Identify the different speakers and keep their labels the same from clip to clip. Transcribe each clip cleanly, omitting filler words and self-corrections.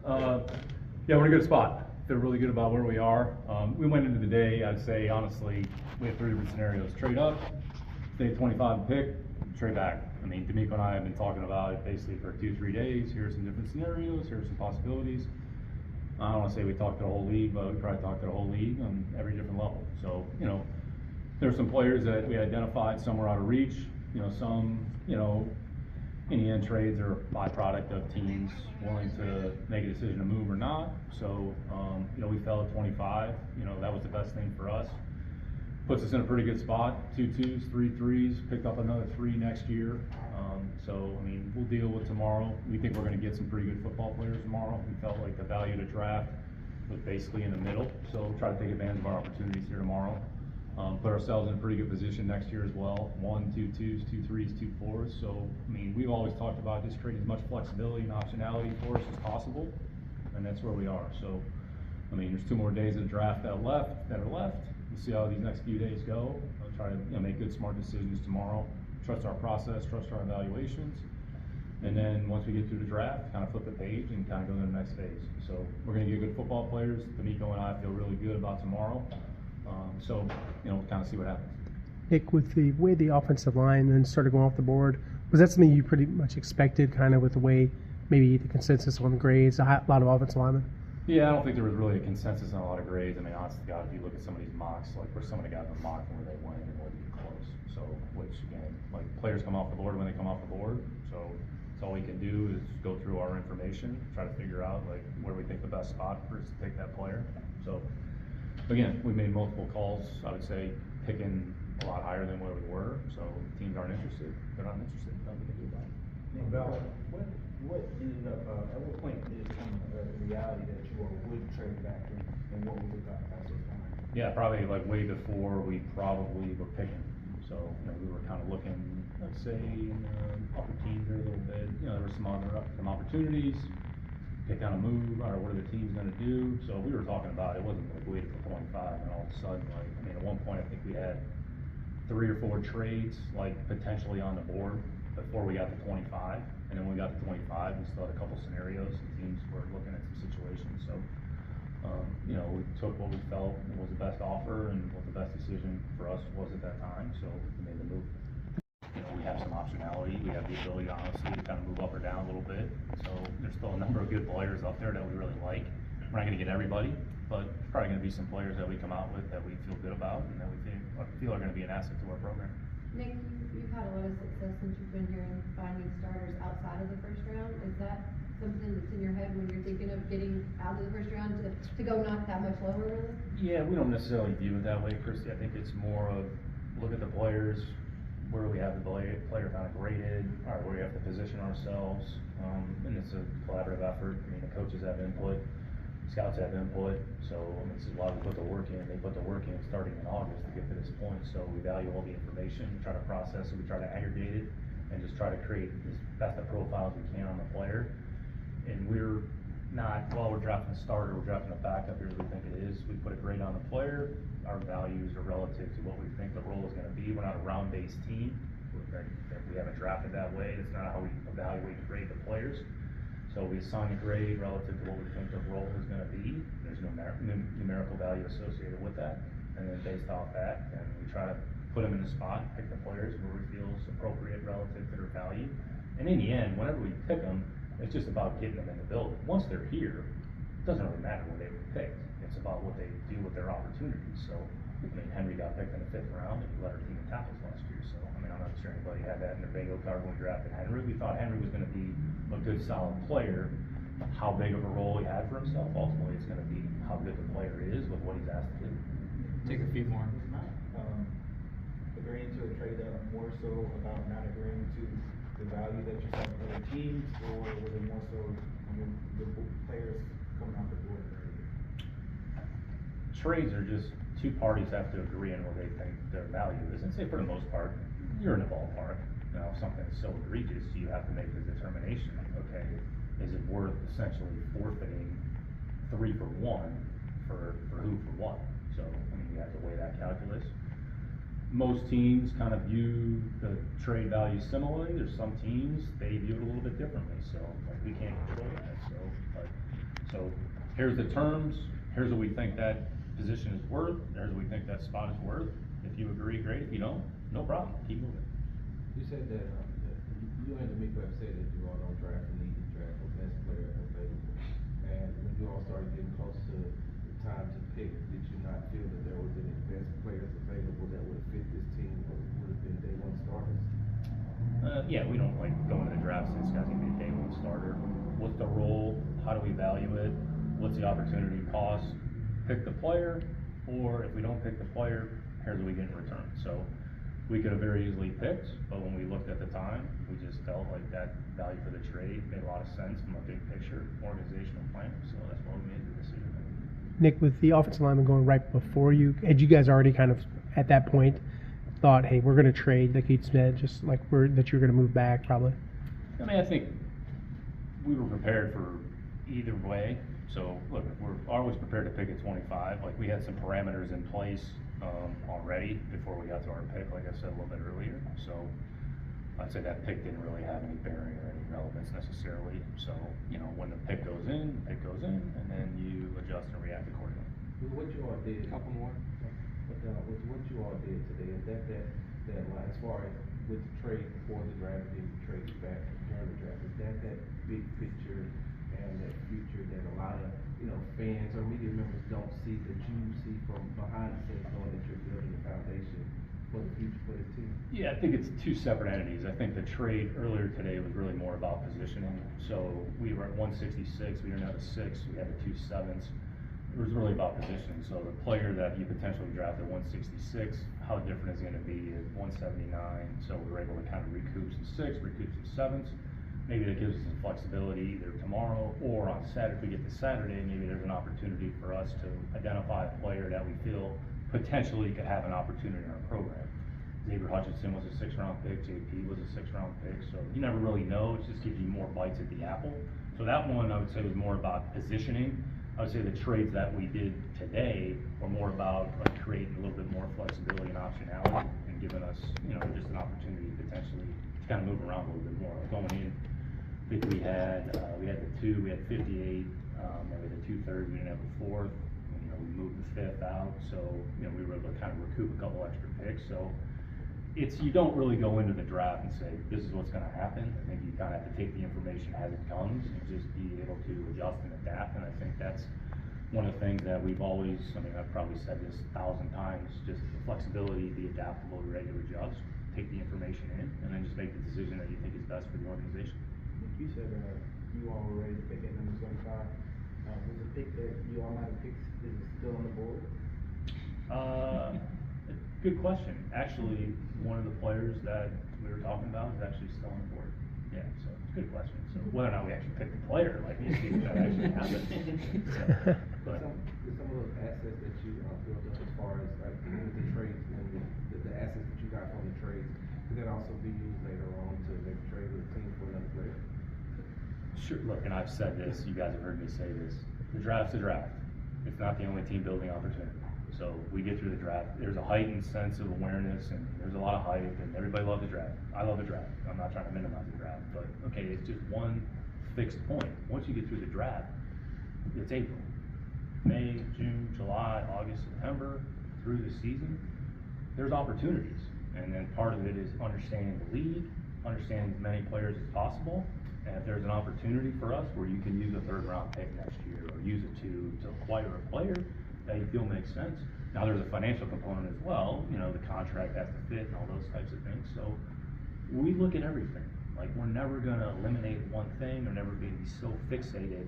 Speaker 1: Yeah, we're in a good spot. Feel really good about where we are. We went into the day, I'd say honestly, we have 3 different scenarios. Trade up, stay 25 pick, trade back. I mean, D'Amico and I have been talking about it basically for 2-3 days. Here's some different scenarios, here's some possibilities. I don't want to say we talked to the whole league, but we probably talked to the whole league on every different level. So, there's some players that we identified, some were out of reach, some, in the end, trades are a byproduct of teams willing to make a decision to move or not. So, we fell at 25. That was the best thing for us. Puts us in a pretty good spot. 2 2s, 3 3s, picked up another 3 next year. We'll deal with tomorrow. We think we're going to get some pretty good football players tomorrow. We felt like the value of the draft was basically in the middle. So we'll try to take advantage of our opportunities here tomorrow. Put ourselves in a pretty good position next year as well. 1 2 2s, 2 3s, 2 4s. So, we've always talked about just creating as much flexibility and optionality for us as possible, and that's where we are. So, there's 2 more days of the draft that are left. We'll see how these next few days go. I'll try to make good, smart decisions tomorrow. Trust our process, trust our evaluations, and then once we get through the draft, kind of flip the page and kind of go to the next phase. So we're going to get good football players. D'Amico and I feel really good about tomorrow. Kind of see what happens.
Speaker 2: Nick, with the way the offensive line then started going off the board, was that something you pretty much expected, kind of with the way maybe the consensus on the grades, a lot of offensive linemen?
Speaker 1: Yeah, I don't think there was really a consensus on a lot of grades. Honest to God, if you look at some of these mocks, like where some of the guys are mocked and where they went, it wasn't even close. So, which again, like players come off the board when they come off the board. So, that's all we can do is go through our information, try to figure out like where we think the best spot for us to take that player. So, again, we made multiple calls. I would say picking a lot higher than where we were. So, teams aren't interested. They're not interested. Nothing we can do about it.
Speaker 3: What ended up, at what point did it become a reality that you all would trade back and what was the thought process behind it?
Speaker 1: Yeah, probably like way before we probably were picking. So, we were kind of looking, let's say, upper teams there a little bit. There were some opportunities. They kind of move, or what are the teams going to do? So we were talking about it wasn't like waiting for 25, and all of a sudden, at one point, I think we had 3 or 4 trades like potentially on the board before we got to 25, and then when we got to 25, we still had a couple scenarios, and teams were looking at some situations. So, we took what we felt was the best offer and what the best decision for us was at that time. So we made the move. We have some optionality. We have the ability, honestly, to kind of move up or down a little bit. So there's still a number of good players up there that we really like. We're not going to get everybody, but there's probably going to be some players that we come out with that we feel good about and that we feel are going to be an asset to our program.
Speaker 4: Nick, you've had a lot of success since you've been here in finding starters outside of the first round. Is that something that's in your head when you're thinking of getting out of the first round to go not that much lower, really?
Speaker 1: Yeah, we don't necessarily view it that way, Christy. I think it's more of look at the players, where do we have the player kind of graded, or where we have to position ourselves, and it's a collaborative effort. The coaches have input, scouts have input, so this is a lot of put the work in. They put the work in starting in August to get to this point, so we value all the information, we try to process it, we try to aggregate it, and just try to create as best a profile as we can on the player. And we're not, while we're drafting a starter, we're drafting a backup here as we think it is. We put a grade on the player. Our values are relative to what we think the role is going to be. We're not a round-based team. We haven't drafted that way. That's not how we evaluate and grade the players. So we assign a grade relative to what we think the role is going to be. There's no numerical value associated with that. And then based off that, then we try to put them in the spot, pick the players where we feel is appropriate relative to their value. And in the end, whenever we pick them, it's just about getting them in the building. Once they're here, it doesn't really matter where they were picked. It's about what they do with their opportunities. So, Henry got picked in the 5th round, and he led our team in tackles last year. So, I'm not sure anybody had that in their bingo card when we drafted Henry. We thought Henry was going to be a good, solid player. How big of a role he had for himself, ultimately, it's going to be how good the player is with what he's asked to do.
Speaker 5: Take a few more.
Speaker 3: Agreeing to a trade up more so about not agreeing to the value that you saw for the teams, or was it more so the players coming off the board?
Speaker 1: Trades are just 2 parties have to agree on what they think their value is, and say for the most part, you're in the ballpark. If something's so egregious, you have to make the determination. Okay, is it worth essentially forfeiting 3 for 1 for who for what? So you have to weigh that calculus. Most teams kind of view the trade value similarly. There's some teams they view it a little bit differently. So we can't control that. So, but here's the terms, here's what we think that position is worth, here's what we think that spot is worth. If you agree, great. If you don't, no problem, keep moving.
Speaker 5: You said that, you and D'Amico have said that you all don't draft the need to draft the best player available. And when you all started getting close to the time to pick, did you not feel that there was any best players available that would fit this team or would have been day one starters?
Speaker 1: Yeah, we don't like go into the draft saying this guy's gonna be a day one starter. What's the role? How do we value it? What's the opportunity cost? Pick the player, or if we don't pick the player, here's what we get in return. So we could have very easily picked, but when we looked at the time, we just felt like that value for the trade made a lot of sense from a big picture organizational plan. So that's why we made the decision.
Speaker 2: Nick, with the offensive lineman going right before you, had you guys already kind of at that point thought, hey, we're going to trade, like you said, just like that you're going to move back probably?
Speaker 1: I mean, I think we were prepared for either way. So look, we're always prepared to pick at 25. Like we had some parameters in place already before we got to our pick, like I said a little bit earlier. So I'd say that pick didn't really have any bearing or any relevance necessarily. So, you know, when the pick goes in, and then you adjust and react accordingly.
Speaker 5: What you all did. Couple more. What you all did today, is that line, as far as with the trade before the draft, and the trade back during the draft, is that big picture and that future that a lot of, you know, fans or media members don't see, that you see from behind the scenes, knowing that you're building the foundation for the future for this team?
Speaker 1: Yeah, I think it's two separate entities. I think the trade earlier today was really more about positioning. So we were at 166, we didn't have a 6, we had the 2 7s. It was really about positioning. So the player that you potentially drafted at 166, how different is it going to be at 179? So we were able to kind of recoup some 6, recoup some 7s. Maybe that gives us some flexibility either tomorrow or on Saturday. If we get to Saturday, maybe there's an opportunity for us to identify a player that we feel potentially could have an opportunity in our program. Xavier Hutchinson was a 6th-round pick, JP was a 6th-round pick, so you never really know. It just gives you more bites at the apple. So that one I would say was more about positioning. I would say the trades that we did today were more about like creating a little bit more flexibility and optionality and giving us, you know, just an opportunity potentially to kind of move around a little bit more. Like going in, I think we had the 2, we had 58, then we had the 2 thirds, we didn't have a 4th. You know, we moved the 5th out, so you know we were able to kind of recoup a couple extra picks. So you don't really go into the draft and say this is what's going to happen. I think you kind of have to take the information as it comes and just be able to adjust and adapt. And I think that's one of the things that we've always. I mean, I've probably said this 1,000 times. Just the flexibility, be adaptable, ready to adjust, take the information in, and then just make the decision that you think is best for the organization.
Speaker 3: You said you all were ready to pick at number 75. Was the pick that you all might have picked, is it still on the board?
Speaker 1: Good question. Actually, one of the players that we were talking about is actually still on the board. Yeah, so it's a good question. So whether or not we actually picked the player, like you see if that actually happened. So, but
Speaker 5: Some of those assets that you built up as far as like with the trades and the assets that you got from the trades, could that also be used later on to make trade with the team for another player?
Speaker 1: sure, look, and I've said this, you guys have heard me say this, the draft's a draft. It's not the only team building opportunity. So we get through the draft, there's a heightened sense of awareness and there's a lot of hype and everybody loves the draft. I love the draft. I'm not trying to minimize the draft, but okay, it's just one fixed point. Once you get through the draft, it's April. May, June, July, August, September, through the season, there's opportunities. And then part of it is understanding the league, understanding as many players as possible. And if there's an opportunity for us where you can use a 3rd round pick next year or use it to acquire a player that you feel makes sense. Now there's a financial component as well, you know, the contract has to fit and all those types of things. So we look at everything. Like we're never gonna eliminate one thing or never be so fixated,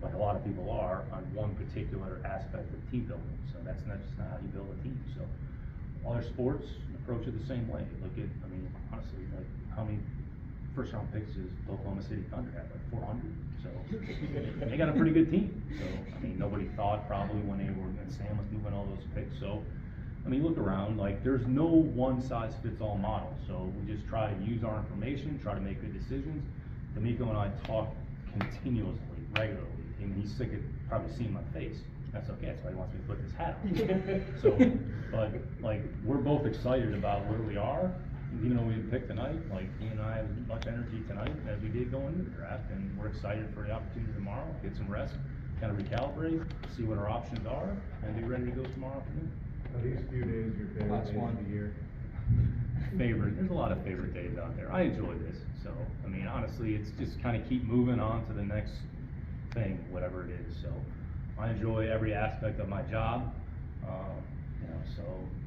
Speaker 1: like a lot of people are, on one particular aspect of team building. So that's not just not how you build a team. So other sports approach it the same way. Look at, I mean, honestly, like how many 1st round picks is Oklahoma City Thunder have, like 400. So they got a pretty good team. So I mean, nobody thought probably when they were and Sam was moving all those picks. So I mean, look around. Like there's no one size fits all model. So we just try to use our information, try to make good decisions. D'Amico and I talk continuously, regularly. I mean, he's sick of probably seeing my face. That's okay. That's why he wants me to put this hat on. So, but like we're both excited about where we are. Even though we didn't pick tonight, like he and I have as much energy tonight as we did going into the draft, and we're excited for the opportunity tomorrow, get some rest, kind of recalibrate, see what our options are, and be ready to go tomorrow afternoon.
Speaker 3: Are these few days your favorite
Speaker 5: Last
Speaker 3: days
Speaker 5: one.
Speaker 3: of the year?
Speaker 1: There's a lot of favorite days out there. I enjoy this, so, I mean, honestly, it's just kind of keep moving on to the next thing, whatever it is, so. I enjoy every aspect of my job, you know, so,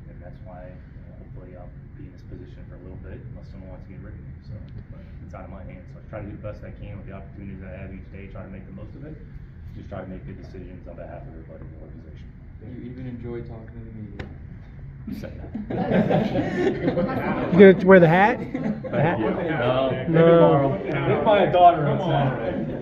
Speaker 1: and that's why, hopefully I'll be in this position for a little bit, unless someone wants to get rid of me, so, but it's out of my hands, so I try to do the best I can with the opportunities I have each day, try to make the most of it, just try to make good decisions on behalf of everybody in the organization.
Speaker 5: You even enjoy talking to the media.
Speaker 1: Who said that?
Speaker 2: You gonna wear the hat? The hat?
Speaker 1: No, maybe
Speaker 2: No.
Speaker 1: tomorrow. Maybe my daughter on Saturday.